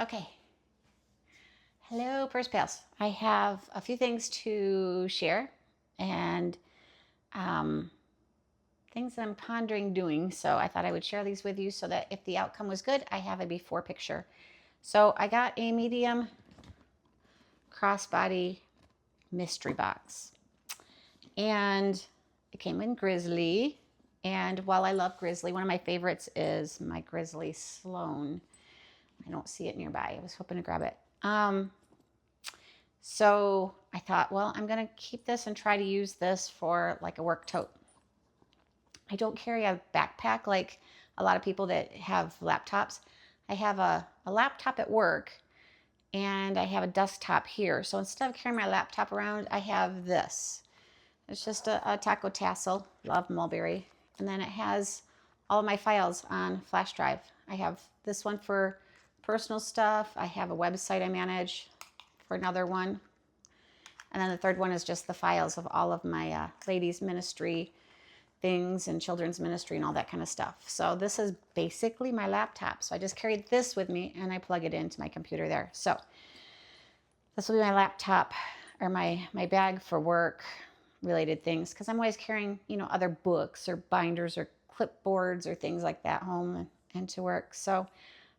Okay. Hello, Purse Pals. I have a few things to share and um, things that I'm pondering doing. So I thought I would share these with you so that if the outcome was good, I have a before picture. So I got a medium crossbody mystery box. And it came in Grizzly. And while I love Grizzly, one of my favorites is my Grizzly Sloan. I don't see it nearby. I was hoping to grab it. So I thought, well, I'm going to keep this and try to use this for like a work tote. I don't carry a backpack like a lot of people that have laptops. I have a laptop at work and I have a desktop here. So instead of carrying my laptop around, I have this. It's just a taco tassel, love mulberry. And then it has all of my files on flash drive. I have this one for personal stuff. I have a website I manage for another one. And then the third one is just the files of all of my ladies ministry things and children's ministry and all that kind of stuff. So this is basically my laptop. So I just carried this with me and I plug it into my computer there. So this will be my laptop or my bag for work related things because I'm always carrying, other books or binders or clipboards or things like that home and to work. So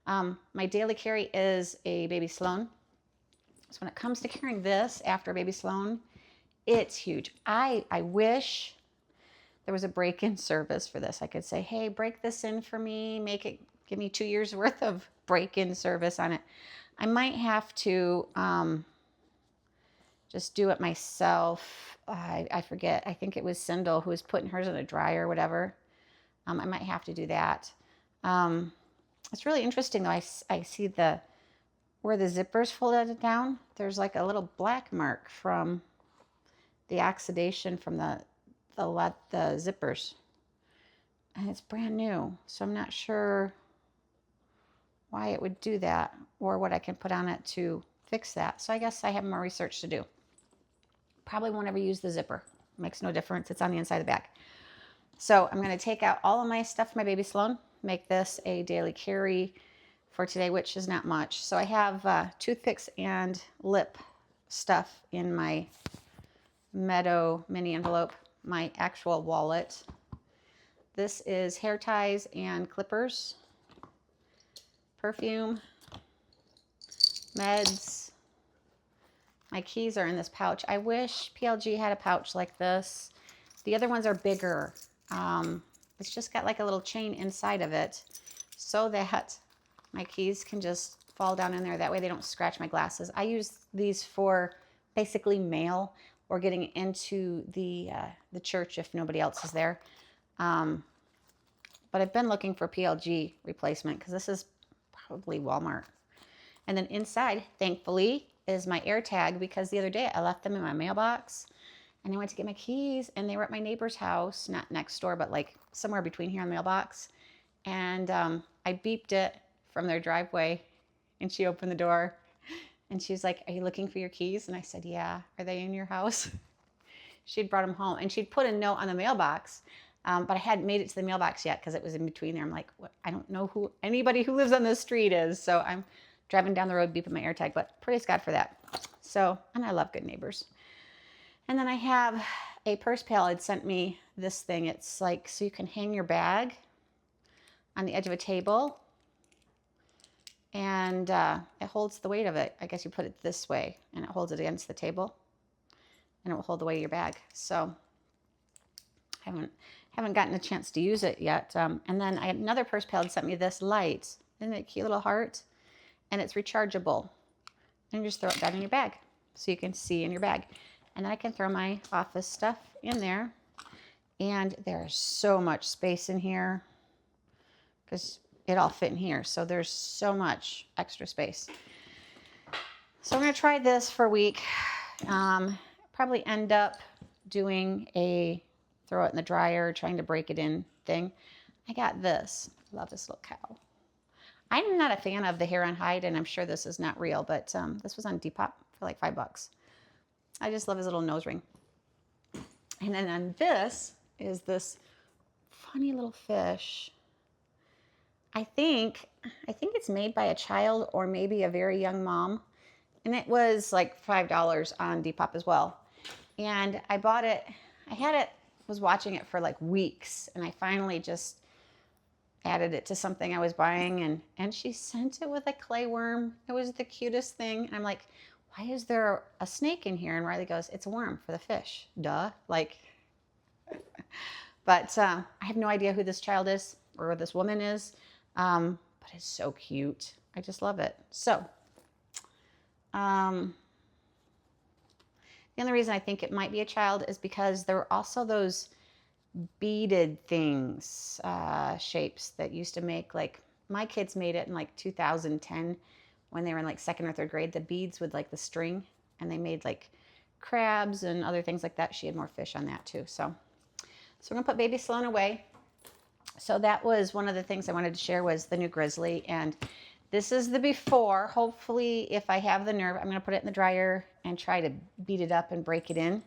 my daily carry is a Baby Sloan. So when it comes to carrying this after Baby Sloan, it's huge. I wish there was a break-in service for this. I could say, hey, break this in for me, give me 2 years worth of break-in service on it. I might have to just do it myself. I forget. I think it was Sindel who was putting hers in a dryer or whatever. I might have to do that. It's really interesting though. I see where the zippers folded down. There's like a little black mark from the oxidation from the zippers. And it's brand new. So I'm not sure why it would do that or what I can put on it to fix that. So I guess I have more research to do. Probably won't ever use the zipper. Makes no difference. It's on the inside of the bag. So I'm going to take out all of my stuff for my Baby Sloan, make this a daily carry for today, which is not much. So I have toothpicks and lip stuff in my Meadow mini envelope, my actual wallet. This is hair ties and clippers, perfume, meds. My keys are in this pouch. I wish PLG had a pouch like this. The other ones are bigger. It's just got like a little chain inside of it so that my keys can just fall down in there. That way they don't scratch my glasses. I use these for basically mail or getting into the church if nobody else is there. But I've been looking for PLG replacement because this is probably Walmart. And then inside, thankfully, is my AirTag because the other day I left them in my mailbox and I went to get my keys and they were at my neighbor's house, not next door, but like somewhere between here and the mailbox. And I beeped it from their driveway and she opened the door and she was like, are you looking for your keys? And I said, yeah. Are they in your house? She'd brought them home and she'd put a note on the mailbox. But I hadn't made it to the mailbox yet because it was in between there. I'm like, what? I don't know who anybody who lives on this street is. So I'm driving down the road beeping my AirTag, but praise God for that. So, and I love good neighbors. And then I have a Purse Pal had sent me this thing. It's like so you can hang your bag on the edge of a table and it holds the weight of it. I guess you put it this way and it holds it against the table and it will hold the weight of your bag. So I haven't gotten a chance to use it yet. And then I had another Purse Pal had sent me this light. Isn't it a cute little heart? And it's rechargeable. And you just throw it down in your bag so you can see in your bag. And then I can throw my office stuff in there. And there's so much space in here because it all fit in here. So there's so much extra space. So I'm going to try this for a week. Probably end up doing a throw it in the dryer, trying to break it in thing. I got this. Love this little cow. I'm not a fan of the hair on hide, and I'm sure this is not real, but this was on Depop for like $5. I just love his little nose ring. And then on this is this funny little fish. I think it's made by a child or maybe a very young mom. And it was like $5 on Depop as well. And I bought it. I had it, was watching it for like weeks, and I finally just added it to something I was buying, and she sent it with a clay worm. It was the cutest thing. I'm like, why is there a snake in here? And Riley goes, it's a worm for the fish. Duh. Like, but I have no idea who this child is or this woman is. But it's so cute. I just love it. So, the only reason I think it might be a child is because there were also those beaded things, shapes that used to make, like, my kids made it in like 2010 when they were in like second or third grade, the beads with like the string, and they made like crabs and other things like that. She had more fish on that too. So we're gonna put baby Sloan away. So that was one of the things I wanted to share, was the new Grizzly. And this is the before. Hopefully, if I have the nerve, I'm going to put it in the dryer and try to beat it up and break it in,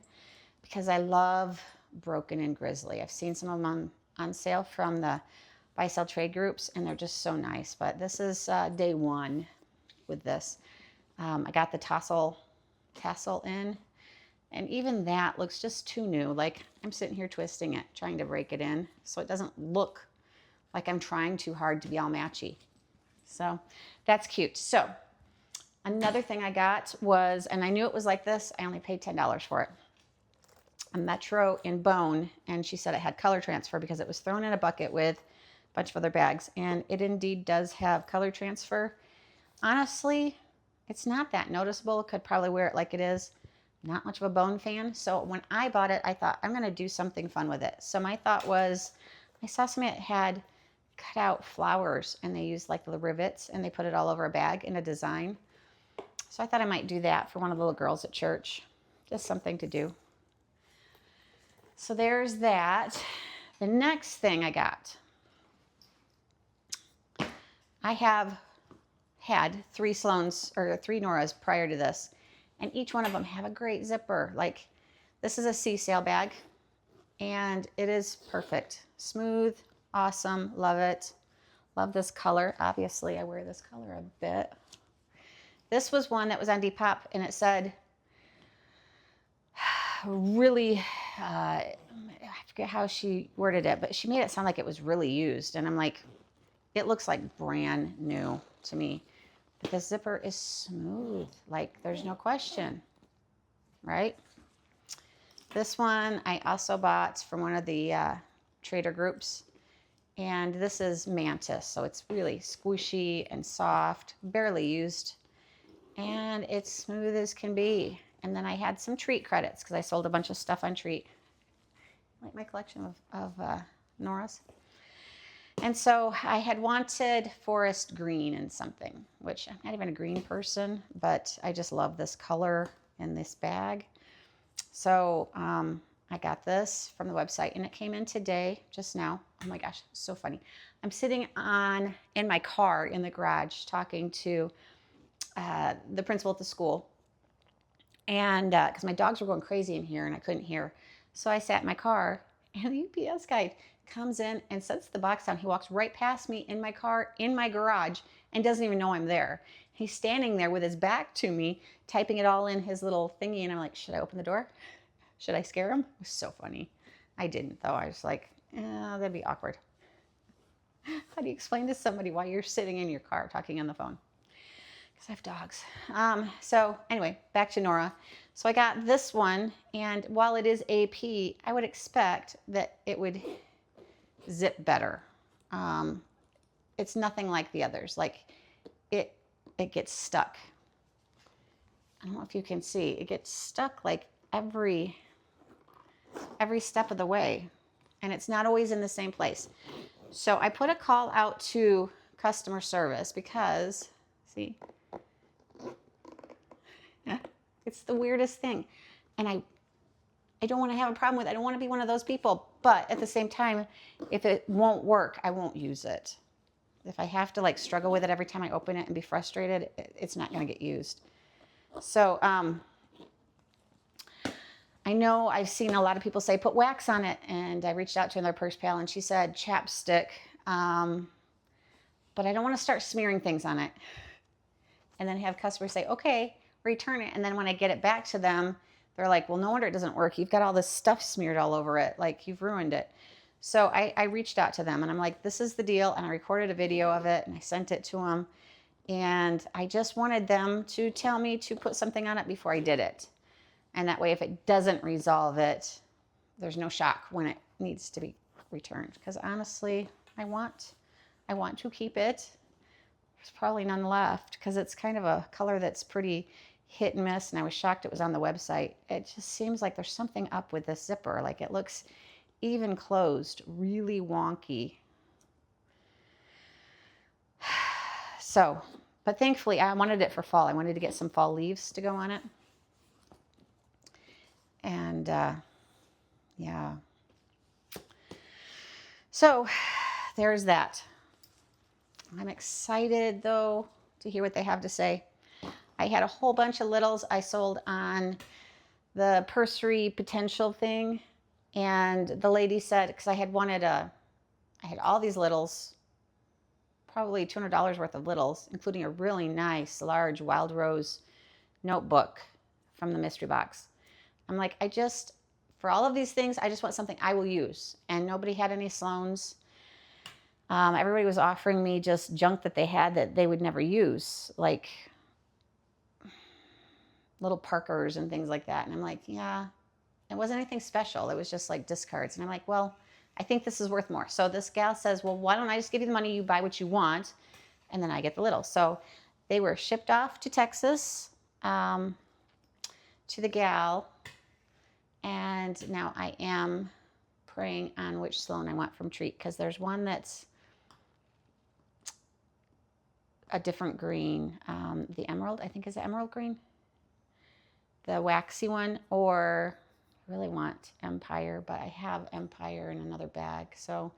because I love broken in Grizzly. I've seen some of them on sale from the buy sell trade groups, and they're just so nice. But this is day one with this. I got the tassel in, and even that looks just too new. Like, I'm sitting here twisting it, trying to break it in, so it doesn't look like I'm trying too hard to be all matchy. So that's cute. So another thing I got was, and I knew it was like this, I only paid $10 for it, a Metro in bone, and she said it had color transfer because it was thrown in a bucket with a bunch of other bags, and it indeed does have color transfer. Honestly, it's not that noticeable. Could probably wear it like it is. Not much of a bone fan. So when I bought it, I thought, I'm going to do something fun with it. So my thought was, I saw somebody that had cut out flowers, and they used like the rivets, and they put it all over a bag in a design. So I thought I might do that for one of the little girls at church. Just something to do. So there's that. The next thing I got, I have had 3 Sloans or 3 Noras prior to this, and each one of them have a great zipper. Like, this is a sea sail bag, and it is perfect. Smooth, awesome, love it. Love this color. Obviously, I wear this color a bit. This was one that was on Depop, and it said, really, I forget how she worded it, but she made it sound like it was really used. And I'm like, it looks like brand new to me. But the zipper is smooth, like there's no question, right? This one I also bought from one of the trader groups, and this is Mantis, so it's really squishy and soft, barely used, and it's smooth as can be. And then I had some Treat credits because I sold a bunch of stuff on Treat, like my collection of Noras. And so I had wanted forest green and something, which I'm not even a green person, but I just love this color in this bag. So I got this from the website, and it came in today, just now. Oh my gosh, so funny. I'm sitting in my car in the garage talking to the principal at the school, and because my dogs were going crazy in here and I couldn't hear. So I sat in my car, and the UPS guy comes in and sets the box down. He walks right past me in my car, in my garage, and doesn't even know I'm there. He's standing there with his back to me, typing it all in his little thingy, and I'm like, should I open the door? Should I scare him? It was so funny. I didn't, though. I was like, that'd be awkward. How do you explain to somebody why you're sitting in your car talking on the phone? Because I have dogs. So anyway, back to Nora. So I got this one, and while it is AP, I would expect that it would zip better. It's nothing like the others. Like, it gets stuck. I don't know if you can see. It gets stuck like every step of the way, and it's not always in the same place. So I put a call out to customer service because, see, it's the weirdest thing, and I don't want to have a problem with it. I don't want to be one of those people, but at the same time, if it won't work, I won't use it. If I have to like struggle with it every time I open it and be frustrated, it's not going to get used. So I know I've seen a lot of people say put wax on it, and I reached out to another purse pal, and she said chapstick. but I don't want to start smearing things on it and then have customers say, okay, return it. And then when I get it back to them, they're like, well, no wonder it doesn't work. You've got all this stuff smeared all over it. Like, you've ruined it. So I reached out to them and I'm like, this is the deal. And I recorded a video of it and I sent it to them. And I just wanted them to tell me to put something on it before I did it. And that way, if it doesn't resolve it, there's no shock when it needs to be returned. Because honestly, I want to keep it. There's probably none left because it's kind of a color that's pretty hit and miss. And I was shocked it was on the website. It just seems like there's something up with this zipper. Like, it looks even closed, really wonky. So, but thankfully I wanted it for fall. I wanted to get some fall leaves to go on it. And yeah. So there's that. I'm excited though to hear what they have to say. I had a whole bunch of littles I sold on the Pursery Potential thing. And the lady said, because I had all these littles, probably $200 worth of littles, including a really nice, large Wild Rose notebook from the mystery box. I'm like, for all of these things, I just want something I will use. And nobody had any Sloans. Everybody was offering me just junk that they had that they would never use, like little Parkers and things like that. And I'm like, yeah, it wasn't anything special. It was just like discards. And I'm like, well, I think this is worth more. So this gal says, well, why don't I just give you the money, you buy what you want, and then I get the little. So they were shipped off to Texas, to the gal. And now I am praying on which Sloan I want from Treat, because there's one that's a different green. The emerald, I think, is it emerald green? The waxy one, or I really want Empire, but I have Empire in another bag. So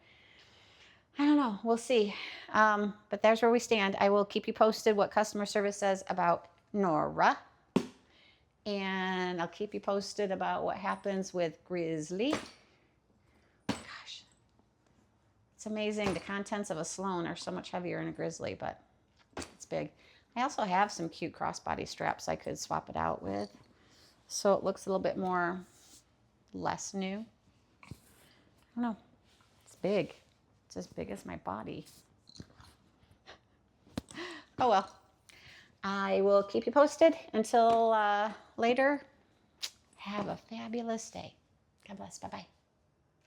I don't know. We'll see. But there's where we stand. I will keep you posted what customer service says about Nora. And I'll keep you posted about what happens with Grizzly. Gosh, it's amazing. The contents of a Sloan are so much heavier in a Grizzly, but it's big. I also have some cute crossbody straps I could swap it out with, so it looks a little bit less new. I don't know. It's big. It's as big as my body. Oh well. I will keep you posted. Until later, have a fabulous day. God bless. Bye-bye.